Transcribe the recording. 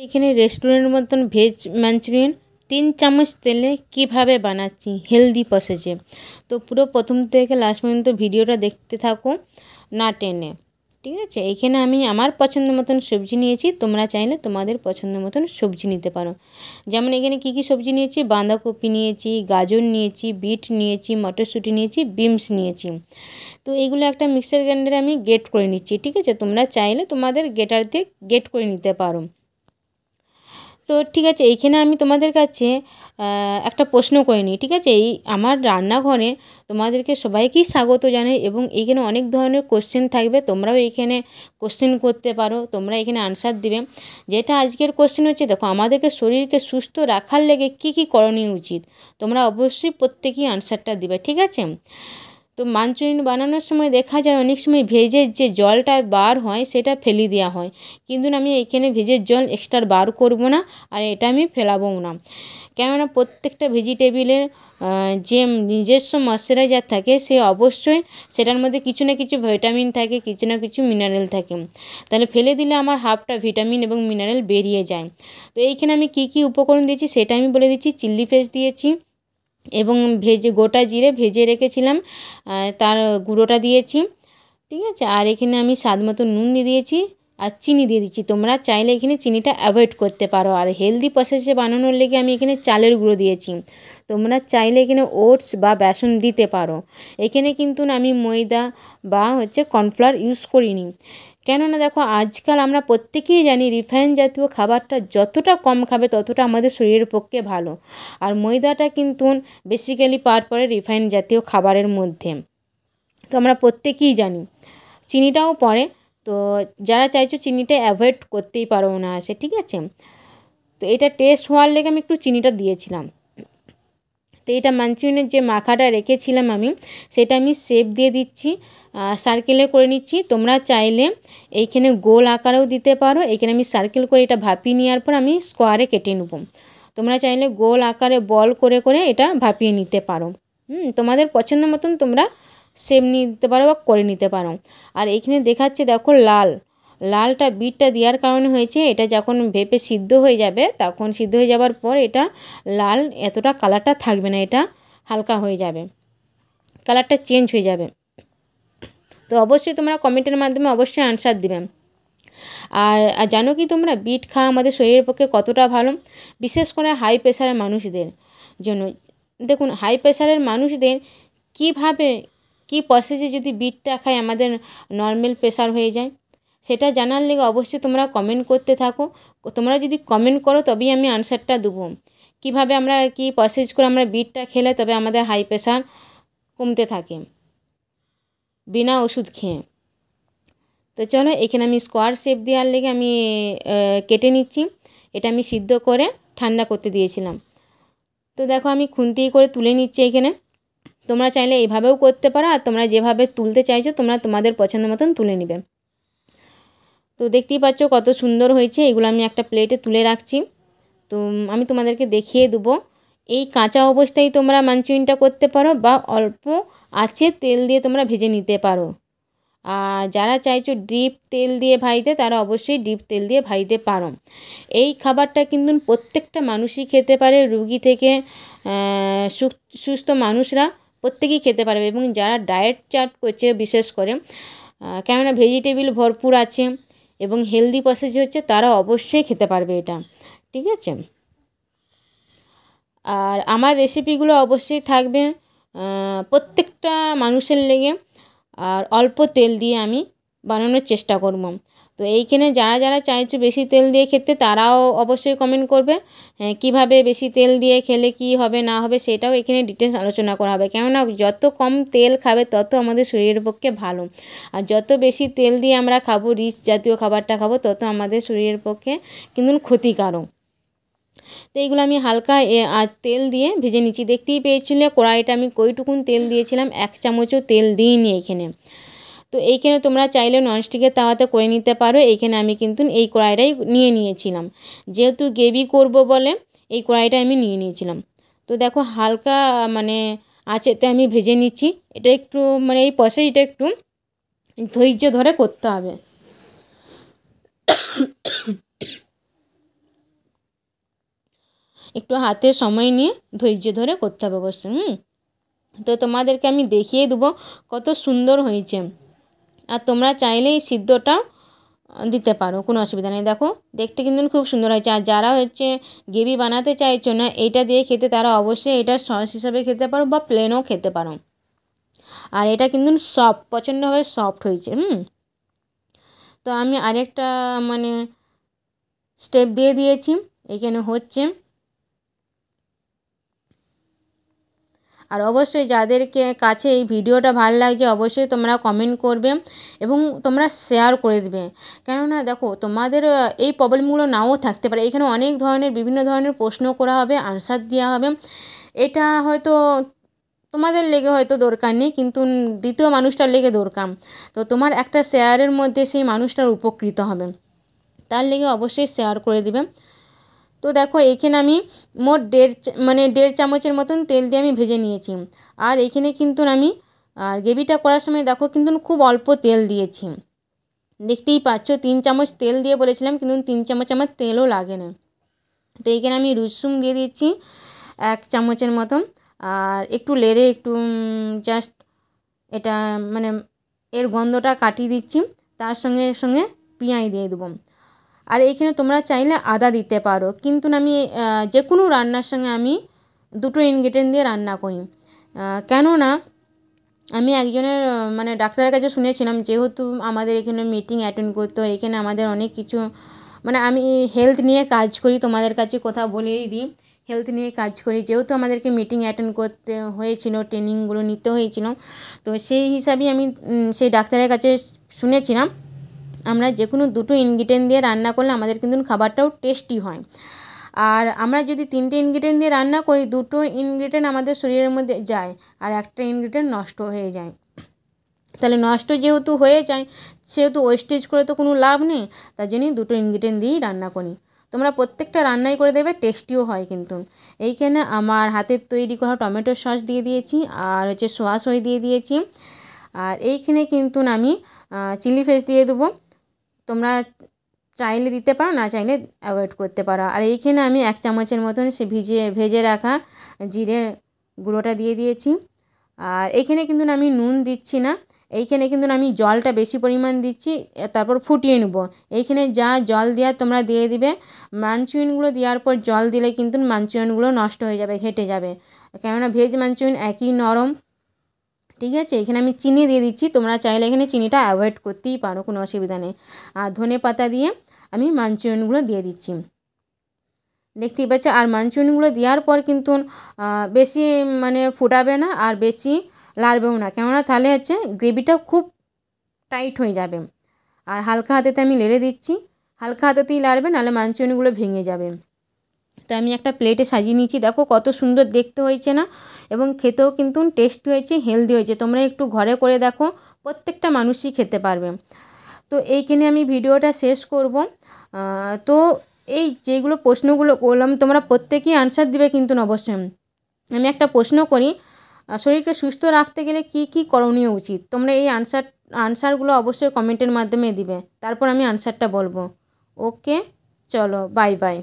এখানে রেস্টুরেন্টের মতন ভেজ মাঞ্চুরিয়ান 3 চামচ তেলে কিভাবে বানাচ্ছি হেলদি প্রসেসে। তো পুরো প্রথম থেকে লাস্ট পর্যন্ত ভিডিওটা দেখতে থাকো না টেনে, ঠিক আছে। এখানে আমি আমার পছন্দ মতন সবজি নিয়েছি, তোমরা চাইলে তোমাদের পছন্দ মতন সবজি নিতে পারো। যেমন এখানে কী কী সবজি নিয়েছি, বাঁধাকপি নিয়েছি, গাজর নিয়েছি, বিট নিয়েছি, মটরশুঁটি নিয়েছি, বিনস নিয়েছি। তো এইগুলো একটা মিক্সার গ্রাইন্ডারে আমি গ্রেট করে নিচ্ছি, ঠিক আছে। তোমরা চাইলে তোমাদের গ্রেটার দিয়ে গ্রেট করে নিতে পারো। তো ঠিক আছে, এইখানে আমি তোমাদের কাছে একটা প্রশ্ন করে নিই, ঠিক আছে। এই আমার রান্নাঘরে তোমাদেরকে সবাইকেই স্বাগত জানাই এবং এইখানে অনেক ধরনের কোশ্চেন থাকবে, তোমরাও এইখানে কোশ্চেন করতে পারো, তোমরা এখানে আনসার দিবে। যেটা আজকের কোশ্চেন হচ্ছে, দেখো আমাদেরকে শরীরকে সুস্থ রাখার লেগে কী কী করণীয় উচিত, তোমরা অবশ্যই প্রত্যেকেই আনসারটা দিবে, ঠিক আছে। তো মাঞ্চুরিয়ান বানানোর সময় দেখা যায় অনেক সময় ভেজের যে জলটা বার হয় সেটা ফেলে দেওয়া হয়, কিন্তু আমি এখানে ভেজের জল এক্সট্রা বার করব না, আর এটা আমি ফেলাবও না। কেননা প্রত্যেকটা ভেজিটেবিলের যে নিজস্ব ময়েশ্চারাইজার থাকে সে অবশ্যই সেটার মধ্যে কিছু না কিছু ভিটামিন থাকে, কিছু না কিছু মিনারেল থাকে, তাহলে ফেলে দিলে আমার হাফটা ভিটামিন এবং মিনারেল বেরিয়ে যায়। তো এইখানে আমি কী কী উপকরণ দিয়েছি সেটা আমি বলে দিচ্ছি। চিলি ফ্লেক্স দিয়েছি এবং গোটা জিরে ভেজে রেখেছিলাম, তার গুঁড়োটা দিয়েছি, ঠিক আছে। আর এখানে আমি স্বাদ মতো নুন দিয়ে দিয়েছি আর চিনি দিয়ে দিচ্ছি। তোমরা চাইলে এখানে চিনিটা অ্যাভয়েড করতে পারো। আর হেলদি প্রসেসে বানানোর লেগে আমি এখানে চালের গুঁড়ো দিয়েছি, তোমরা চাইলে এখানে ওটস বা বেসন দিতে পারো। এখানে কিন্তু আমি ময়দা বা কর্নফ্লাওয়ার ইউজ করিনি, কেননা দেখো আজকাল আমরা প্রত্যেকেই জানি রিফাইন জাতীয় খাবারটা যতটা কম খাবে ততটা আমাদের শরীরের পক্ষে ভালো। আর ময়দাটা কিন্তু বেসিক্যালি পাওয়ার পরে রিফাইন জাতীয় খাবারের মধ্যে, তো আমরা প্রত্যেকেই জানি। চিনিটাও পড়ে, তো যারা চাইছো চিনিটা অ্যাভয়েড করতেই পারো না আসে, ঠিক আছে। তো এটা টেস্ট হওয়ার লেগে আমি একটু চিনিটা দিয়েছিলাম। তো এটা মাঞ্চুরিয়ানের যে মাখাটা রেখেছিলাম আমি, সেটা আমি শেপ দিয়ে দিচ্ছি, সার্কেলে করে নিচ্ছি। তোমরা চাইলে এইখানে গোল আকারেও দিতে পারো। এখানে আমি সার্কেল করে এটা ভাপিয়ে নেওয়ার পর আমি স্কোয়ারে কেটে নেব। তোমরা চাইলে গোল আকারে বল করে করে এটা ভাপিয়ে নিতে পারো। তোমাদের পছন্দ মতন তোমরা শেপ নিতে পারো বা করে নিতে পারো। আর এইখানে দেখাচ্ছে দেখো লালটা বিটটা দেওয়ার কারণে হয়েছে, এটা যখন ভেপে সিদ্ধ হয়ে যাবে, তখন সিদ্ধ হয়ে যাওয়ার পর এটা লাল এতটা কালারটা থাকবে না, এটা হালকা হয়ে যাবে, কালারটা চেঞ্জ হয়ে যাবে। তো অবশ্যই তোমরা কমেন্টের মাধ্যমে অবশ্যই আনসার দিবে। আর জানো কি তোমরা বিট খাওয়া আমাদের শরীরের পক্ষে কতটা ভালো, বিশেষ করে হাই প্রেশারের মানুষদের জন্য। দেখুন হাই প্রেশারের মানুষদের কীভাবে কী প্রসেসে যদি বিটটা খায় আমাদের নর্মাল প্রেশার হয়ে যায়, সেটা জানার লেগে অবশ্যই তোমরা কমেন্ট করতে থাকো। তোমরা যদি কমেন্ট করো তবেই আমি আনসারটা দেবো, কীভাবে আমরা কী প্রসেস করে আমরা বিটটা খেলে তবে আমাদের হাই প্রেশার কমতে থাকে বিনা ওষুধ খেয়ে। তো চলো এখানে আমি স্কোয়ার শেপ দেওয়ার লেগে আমি কেটে নিচ্ছি। এটা আমি সিদ্ধ করে ঠান্ডা করতে দিয়েছিলাম। তো দেখো আমি খুন্তি করে তুলে নিচ্ছি এখানে। তোমরা চাইলে এইভাবেও করতে পারো, আর তোমরা যেভাবে তুলতে চাইছো তোমরা তোমাদের পছন্দ মতন তুলে নেবে। তো দেখতেই পাচ্ছ কত সুন্দর হয়েছে। এগুলো আমি একটা প্লেটে তুলে রাখছি। তো আমি তোমাদেরকে দেখিয়ে দেবো, এই কাঁচা অবস্থায় তোমরা মাঞ্চুরিয়ানটা করতে পারো বা অল্প আছে তেল দিয়ে তোমরা ভেজে নিতে পারো। আর যারা চাইছো ডিপ তেল দিয়ে ভাজতে তারা অবশ্যই ডিপ তেল দিয়ে ভাজতে পারো। এই খাবারটা কিন্তু প্রত্যেকটা মানুষই খেতে পারে, রুগী থেকে সুস্থ মানুষরা প্রত্যেকেই খেতে পারবে। এবং যারা ডায়েট চার্ট করছে বিশেষ করে, কেননা ভেজিটেবিল ভরপুর আছে এবং হেলদি প্রসেস হচ্ছে, তারা অবশ্যই খেতে পারবে এটা, ঠিক আছে। আর আমার রেসিপিগুলো অবশ্যই থাকবে প্রত্যেকটা মানুষের লেগে, আর অল্প তেল দিয়ে আমি বানানোর চেষ্টা করব। তো এইখানে যারা যারা চাইছো বেশি তেল দিয়ে খেতে তারাও অবশ্যই কমেন্ট করবে, কিভাবে বেশি তেল দিয়ে খেলে কি হবে না হবে সেটাও এখানে ডিটেলস আলোচনা করা হবে। কেননা যত কম তেল খাবে তত আমাদের শরীরের পক্ষে ভালো, আর যত বেশি তেল দিয়ে আমরা খাবো, রিচ জাতীয় খাবারটা খাবো, তত আমাদের শরীরের পক্ষে কিন্তু ক্ষতিকারক। তো এইগুলো আমি হালকা তেল দিয়ে ভেজে নিচ্ছি। দেখতেই পেয়েছিলে কড়াইটা আমি কইটুকুন তেল দিয়েছিলাম, 1 চামচও তেল দিইনি এইখানে। তো এইখানে তোমরা চাইলে ননস্টিকের তাওয়াতে করে নিতে পারো। এইখানে আমি কিন্তু এই কড়াইটাই নিয়ে নিয়েছিলাম, যেহেতু গ্রেভি করব বলে এই কড়াইটা আমি নিয়ে নিয়েছিলাম। তো দেখো হালকা আঁচেতে আমি ভেজে নিচ্ছি। এটা একটু এই প্রসেসটা একটু ধৈর্য ধরে করতে হবে। একটু হাতে সময় নিয়ে ধৈর্য ধরে করতে হবে অবশ্যই। তো তোমাদেরকে আমি দেখিয়ে দেবো কত সুন্দর হয়েছে। আর তোমরা চাইলে এই সিদ্ধটা দিতে পারো, কোনো অসুবিধা নেই। দেখো দেখতে কিন্তু খুব সুন্দর হয়েছে। আর যারা গ্রেভি বানাতে চাইছো না এইটা দিয়ে খেতে, তারা অবশ্যই এটা সস হিসাবে খেতে পারো বা প্লেনও খেতে পারো। আর এটা কিন্তু সফট, প্রচণ্ডভাবে সফট হয়েছে। তো আমি আরেকটা স্টেপ দিয়ে দিয়েছি, এখানে হচ্ছে। আর অবশ্যই যাদেরকে কাছে এই ভিডিওটা ভালো লাগছে অবশ্যই তোমরা কমেন্ট করবে এবং তোমরা শেয়ার করে দেবে। কেননা দেখো তোমাদের এই প্রবলেমগুলো নাও থাকতে পারে, এখানে অনেক ধরনের বিভিন্ন ধরনের প্রশ্ন করা হবে, আনসার দেওয়া হবে। এটা হয়তো তোমাদের লেগে হয়তো দরকার নেই, কিন্তু দ্বিতীয় মানুষটার লেগে দরকার। তো তোমার একটা শেয়ারের মধ্যে সেই মানুষটার উপকৃত হবে, তার লেগে অবশ্যই শেয়ার করে দিবে। তো দেখো এখানে আমি মোট 1.5 চামচের মতন তেল দিয়ে আমি ভেজে নিয়েছি। আর এখানে কিন্তু আমি গ্রেভিটা করার সময় দেখো কিন্তু খুব অল্প তেল দিয়েছি, দেখতেই পাচ্ছ। 3 চামচ তেল দিয়ে বলেছিলাম, কিন্তু 3 চামচ আমার তেলও লাগে না। তো এখানে আমি রসুন দিয়ে দিচ্ছি 1 চামচের মতন। আর একটু লেড়ে একটু জাস্ট এটা এর গন্ধটা কাটিয়ে দিচ্ছি। তার সঙ্গে সঙ্গে পেঁয়াজ দিয়ে দেবো। আর এইখানে তোমরা চাইলে আদা দিতে পারো, কিন্তু আমি যে কোনো রান্নার সঙ্গে আমি দুটো ইনগ্রেডিয়েন্ট দিয়ে রান্না করি। কেননা আমি একজনের ডাক্তারের কাছে শুনেছিলাম, যেহেতু আমাদের এখানে মিটিং অ্যাটেন্ড করতে হয়, এখানে আমাদের অনেক কিছু আমি হেলথ নিয়ে কাজ করি, তোমাদের কাছে কথা বলেই দিই, হেলথ নিয়ে কাজ করি। যেহেতু আমাদেরকে মিটিং অ্যাটেন্ড করতে হয়েছিল, ট্রেনিংগুলো নিতে হয়েছিল, তো সেই হিসাবেই আমি সেই ডাক্তারের কাছে শুনেছিলাম আমরা যে কোনো দুটো ইনগ্রেডিয়েন্ট দিয়ে রান্না করলে আমাদের কিন্তু খাবারটাও টেস্টি হয়। আর আমরা যদি 3টে ইনগ্রেডিয়েন্ট দিয়ে রান্না করি, 2টো ইনগ্রেডিয়েন্ট আমাদের শরীরের মধ্যে যায় আর একটা ইনগ্রেডিয়েন্ট নষ্ট হয়ে যায়। তাহলে নষ্ট যেহেতু হয়ে যায়, সেহেতু ওয়েস্টেজ করে তো কোনো লাভ নেই, তার জন্যই 2টো ইনগ্রেডিয়েন্ট দিয়েই রান্না করি। তোমরা প্রত্যেকটা রান্নাই করে দেবে, টেস্টিও হয় কিন্তু। এইখানে আমার হাতের তৈরি করা টমেটো সস দিয়ে দিয়েছি, আর সোয়া সস দিয়ে দিয়েছি। আর এইখানে কিন্তু আমি চিলি ফ্লেক্স দিয়ে দেবো, তোমরা চাইলে দিতে পারো, না চাইলে অ্যাভয়েড করতে পারো। আর এইখানে আমি 1 চামচের মতন সে ভেজে রাখা জিরে গুঁড়োটা দিয়ে দিয়েছি। আর এইখানে কিন্তু আমি নুন দিচ্ছি না, এইখানে কিন্তু আমি জলটা বেশি পরিমাণ দিচ্ছি, তারপর ফুটিয়ে নেব। এইখানে যা জল দেওয়ার তোমরা দিয়ে দিবে। মাঞ্চুরিয়ানগুলো দেওয়ার পর জল দিলে কিন্তু মাঞ্চুরিয়ানগুলো নষ্ট হয়ে যাবে, ঘেটে যাবে, কেননা ভেজ মাঞ্চুরিয়ান একই নরম। ঠিক আছে, এখানে আমি চিনি দিয়ে দিচ্ছি, তোমরা চাইলে এখানে চিনিটা অ্যাভয়েড করতেই পারো, কোনো অসুবিধা নেই। আর ধনে পাতা দিয়ে আমি মাঞ্চুরিয়ানগুলো দিয়ে দিচ্ছি, দেখতেই পাচ্ছ। আর মাঞ্চুরিয়ানগুলো দেওয়ার পর কিন্তু বেশি ফুটাবে না আর বেশি লাড়বেও না, কেননা তাহলে গ্রেভিটা খুব টাইট হয়ে যাবে। আর হালকা হাতেতে আমি লেড়ে দিচ্ছি, হালকা হাতেতেই লাড়বে, নাহলে মাঞ্চুরিয়ানগুলো ভেঙে যাবে। তো আমি একটা প্লেটে সাজিয়ে নিয়েছি, দেখো কত সুন্দর দেখতে হয়েছে না, এবং খেতেও কিন্তু টেস্টি হয়েছে, হেলদি হয়েছে। তোমরা একটু ঘরে করে দেখো, প্রত্যেকটা মানুষই খেতে পারবে। তো এইখানে আমি ভিডিওটা শেষ করব। তো এই যেগুলো প্রশ্নগুলো করলাম তোমরা প্রত্যেকেই আনসার দিবে কিন্তু অবশ্যই। আমি একটা প্রশ্ন করি, শরীরকে সুস্থ রাখতে গেলে কি কি করণীয় উচিত? তোমরা এই আনসারগুলো অবশ্যই কমেন্টের মাধ্যমে দিবে, তারপর আমি আনসারটা বলবো। ওকে, চলো, বাই বাই।